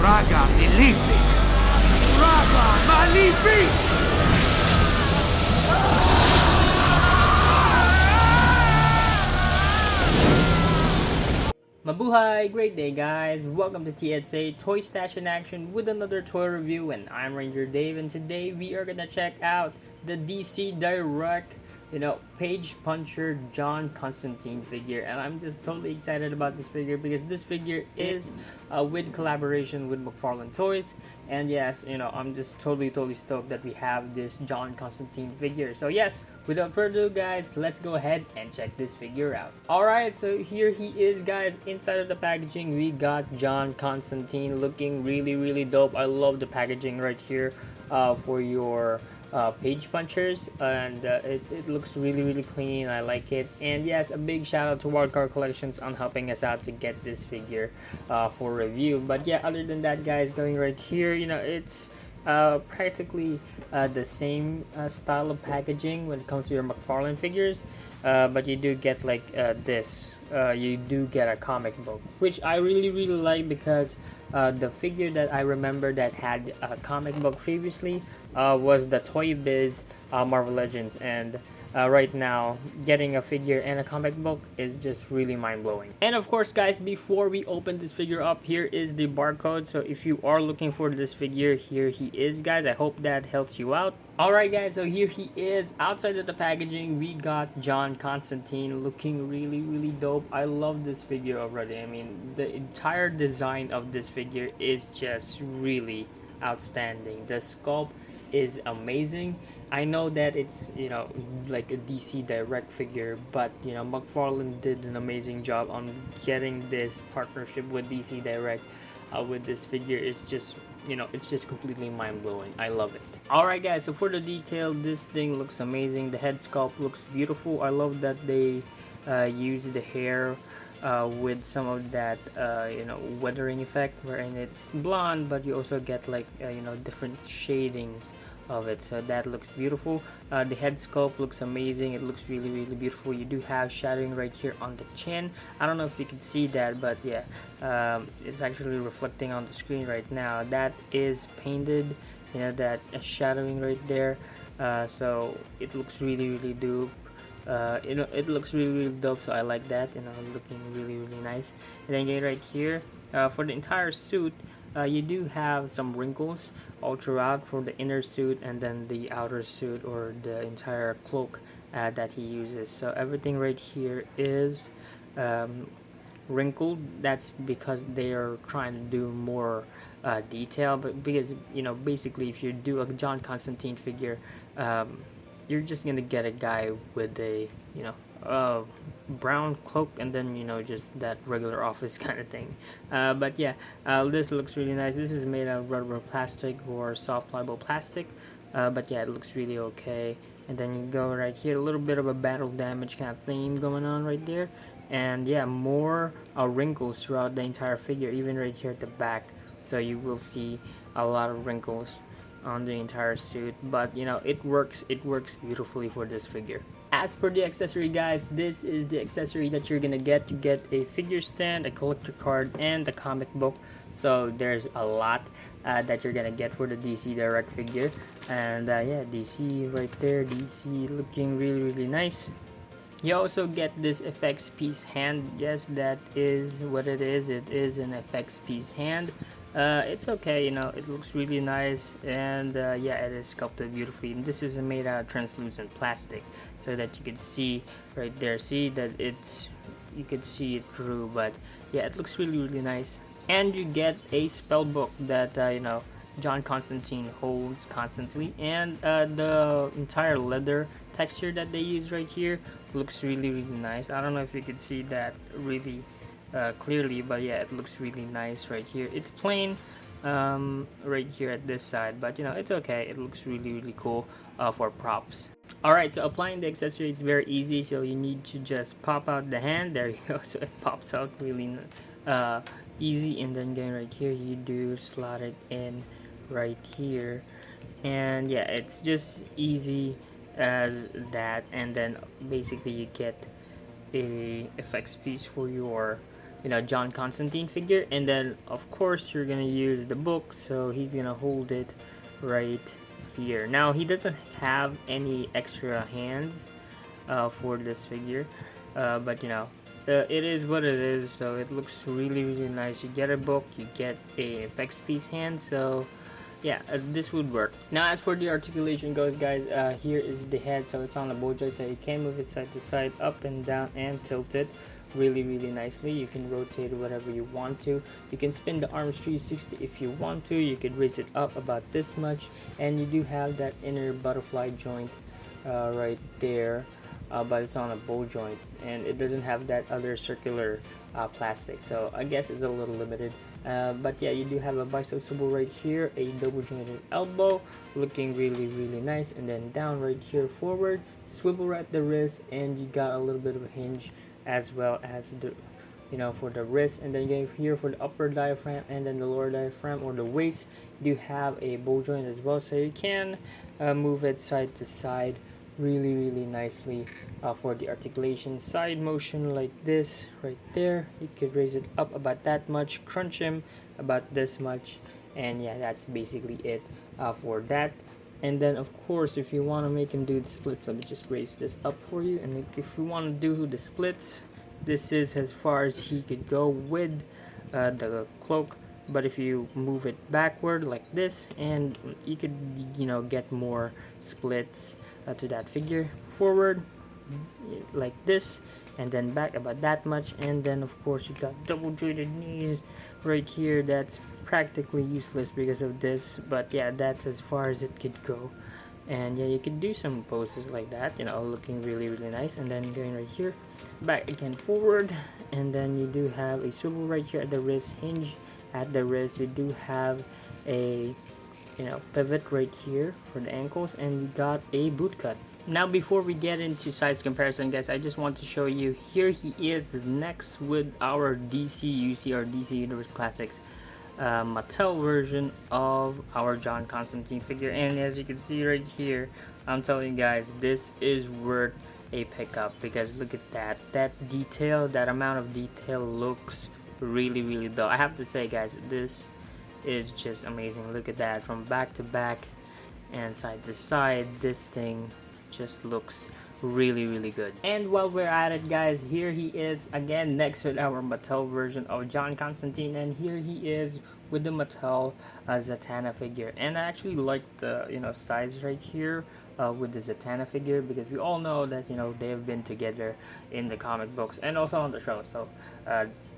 Raga Milifi! Raga Malifi! Mabuhay! Great day guys! Welcome to TSA Toy Stash in Action with another toy review, and I'm Ranger Dave, and today we are gonna check out the DC Direct, Page Puncher John Constantine figure, and I'm just totally excited about this figure because this figure is with collaboration with Mcfarlane Toys, and yes, I'm just totally stoked that we have this John Constantine figure. So yes, without further ado guys, let's go ahead and check this figure out. Alright, so here he is guys. Inside of the packaging we got John Constantine, looking really dope. I love the packaging right here for your page punchers, and it looks really clean. I like it. And yes, a big shout out to Wildcard Collections on helping us out to get this figure for review. But yeah, other than that guys, going right here, it's practically the same style of packaging when it comes to your Mcfarlane figures, but you do get like this. You do get a comic book, which I really like, because the figure that I remember that had a comic book previously was the Toy Biz Marvel Legends, and right now getting a figure and a comic book is just really mind-blowing. And of course guys, before we open this figure up, here is the barcode. So if you are looking for this figure, here he is guys. I hope that helps you out. Alright guys, so here he is. Outside of the packaging we got John Constantine, looking really dope. I love this figure already. I mean, the entire design of this figure is just really outstanding. The sculpt is amazing. I know that it's like a DC Direct figure, but McFarlane did an amazing job on getting this partnership with DC Direct with this figure. It's just it's just completely mind-blowing. I love it. Alright guys, so for the detail, this thing looks amazing. The head sculpt looks beautiful. I love that they use the hair with some of that weathering effect, wherein it's blonde but you also get like different shadings of it, so that looks beautiful. The head sculpt looks amazing. It looks really beautiful. You do have shadowing right here on the chin. I don't know if you can see that, but yeah, it's actually reflecting on the screen right now. That is painted, that shadowing right there. So it looks really dope. It looks really dope, so I like that. Looking really nice. And then again right here, for the entire suit, you do have some wrinkles all throughout for the inner suit and then the outer suit, or the entire cloak that he uses. So everything right here is wrinkled. That's because they are trying to do more detail, but because basically if you do a John Constantine figure, you're just gonna get a guy with a brown cloak and then just that regular office kind of thing. But yeah, this looks really nice. This is made out of rubber plastic or soft pliable plastic, but yeah, it looks really okay. And then you go right here, a little bit of a battle damage kind of theme going on right there. And yeah, more wrinkles throughout the entire figure, even right here at the back. So you will see a lot of wrinkles on the entire suit, but it works beautifully for this figure. As per the accessory guys, this is the accessory that you're gonna get. You get a figure stand, a collector card, and the comic book. So there's a lot that you're gonna get for the DC Direct figure. And yeah, DC right there, DC looking really nice. You also get this FX piece hand. Yes, that is what it is. It is an FX piece hand. It's okay, it looks really nice, and yeah, it is sculpted beautifully. And this is made out of translucent plastic, so that you can see right there. See that you can see it through, but yeah, it looks really nice. And you get a spell book that John Constantine holds constantly, and the entire leather texture that they use right here looks really nice. I don't know if you can see that really clearly, but yeah, it looks really nice right here. It's plain right here at this side, but it's okay. It looks really cool for props. Alright, so applying the accessory is very easy. So you need to just pop out the hand. There you go. So it pops out really easy. And then going right here, you do slot it in right here, and yeah, it's just easy as that. And then basically you get a effects piece for your John Constantine figure. And then of course you're gonna use the book, so he's gonna hold it right here. Now he doesn't have any extra hands for this figure, but it is what it is. So it looks really nice. You get a book, you get a effects piece hand, so yeah, this would work. Now as for the articulation goes, guys, here is the head, so it's on a bow joint, so you can move it side to side, up and down, and tilt it really nicely. You can rotate it whatever you want to. You can spin the arms 360 if you want to. You could raise it up about this much, and you do have that inner butterfly joint right there, but it's on a bow joint, and it doesn't have that other circular plastic, so I guess it's a little limited. But yeah, you do have a bicep swivel right here, a double jointed elbow, looking really nice, and then down right here forward, swivel at the wrist, and you got a little bit of a hinge as well as the for the wrist. And then going here for the upper diaphragm and then the lower diaphragm or the waist, you do have a bow joint as well, so you can move it side to side really nicely. For the articulation side motion like this right there, you could raise it up about that much, crunch him about this much, and yeah, that's basically it for that. And then of course if you want to make him do the splits, let me just raise this up for you. And if you want to do the splits, this is as far as he could go with the cloak. But if you move it backward like this, and you could get more splits to that figure. Forward like this, and then back about that much. And then of course you got double jointed knees right here. That's practically useless because of this, but yeah, that's as far as it could go. And yeah, you could do some poses like that, looking really nice. And then going right here, back again, forward, and then you do have a swivel right here at the wrist, hinge at the wrist. You do have a pivot right here for the ankles, and you got a boot cut. Now before we get into size comparison, guys, I just want to show you, here he is next with our DC UC or DC Universe Classics Mattel version of our John Constantine figure. And as you can see right here, I'm telling you guys, this is worth a pickup, because look at that detail, that amount of detail looks really dope. I have to say, guys, this is just amazing. Look at that, from back to back and side to side, this thing just looks really good. And while we're at it, guys, here he is again next with our Mattel version of John Constantine, and here he is with the Mattel Zatanna figure. And I actually like the size right here with the Zatanna figure, because we all know that they have been together in the comic books and also on the show, so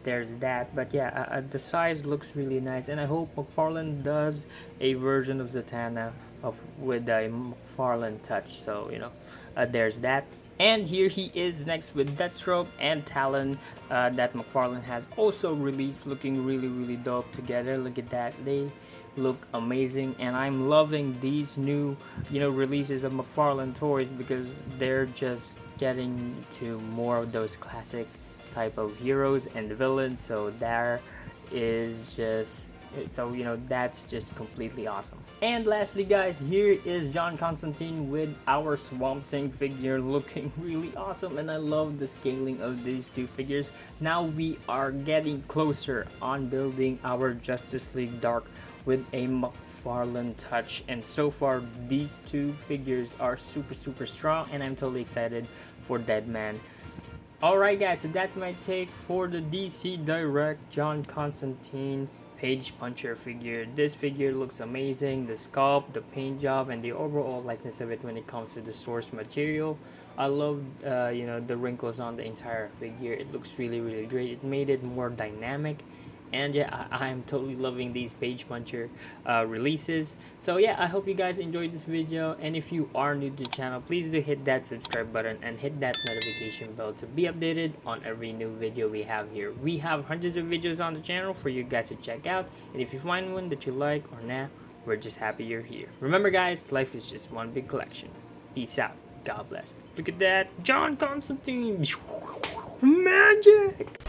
there's that. But yeah, the size looks really nice, and I hope Mcfarlane does a version of Zatanna with a Mcfarlane touch, so there's that. And here he is next with Deathstroke and Talon that Mcfarlane has also released, looking really dope together. Look at that, they look amazing, and I'm loving these new releases of Mcfarlane toys, because they're just getting to more of those classic type of heroes and villains. So there is just that's just completely awesome. And lastly, guys, here is John Constantine with our Swamp Thing figure, looking really awesome, and I love the scaling of these two figures. Now we are getting closer on building our Justice League Dark with a Mcfarlane touch, and so far these two figures are super strong, and I'm totally excited for Deadman. Alright guys, so that's my take for the DC Direct John Constantine Page Puncher figure. This figure looks amazing. The sculpt, the paint job, and the overall likeness of it when it comes to the source material. I love the wrinkles on the entire figure. It looks really great. It made it more dynamic. And yeah, I'm totally loving these Page Puncher releases. So yeah, I hope you guys enjoyed this video, and if you are new to the channel, please do hit that subscribe button and hit that notification bell to be updated on every new video we have here. We have hundreds of videos on the channel for you guys to check out, and if you find one that you like or nah, we're just happy you're here. Remember guys, life is just one big collection. Peace out. God bless. Look at that, John Constantine. Magic!